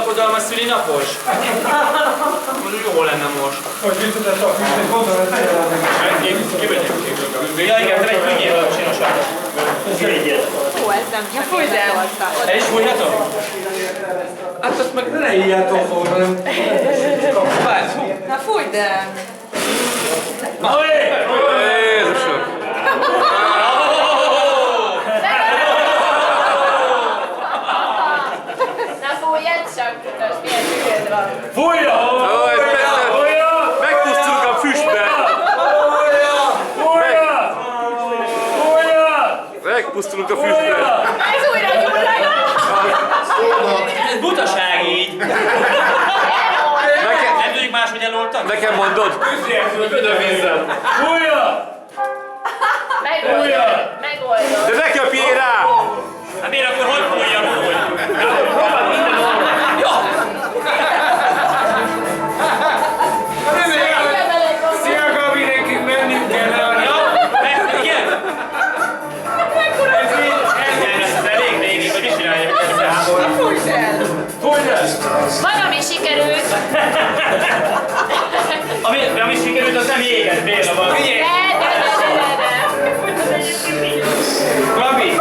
lakodalmas szülinapos? Jó lenne most. Hogy visszatett a fűtét, gondolom, hogy legyen az Kivegyek. Ja igen, te egy könnyével csinosság. Ó, ez nem csak fújj el. El is fújhatom? Hát azt meg ne ilyen tombol, hanem Na fújj el. Jézusom! Na fújjad csak, tudod, milyen tükröd van. Fújja! Megpusztulunk a füstbe! Megpusztulunk a füstbe! Ez újra nyúlnak! Ez butaság így! Nem tudjuk máshogy eloltani? Nekem mondod? Ödövízzel! Fújja! Megoldod, megoldod. De ne köpjél rá! Hát miért akkor hogy fújjam úgy? Szia Gabi, nekünk mennünk kell arra! Igen? Ez elég régi, hogy is csináljuk ezt. Fújj el. Fújj el! Van, ami sikerült. Ami sikerült, az nem jéget, Béla van. De. Gabi!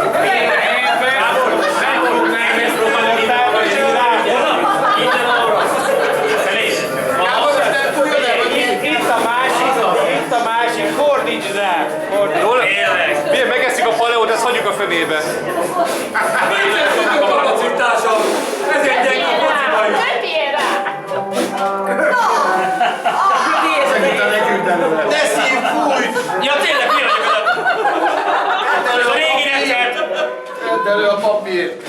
Itt a másik, fordítsd rá! Tényleg! Milyen megesszük a paleót, ezt hagyjuk a fenébe. A kapacitásom! Ezért gyenge a fociba is! Köpjél rá! De szív, fújj! Ja tényleg, mi vagyok az a régi recept! Tedd elő a papírt!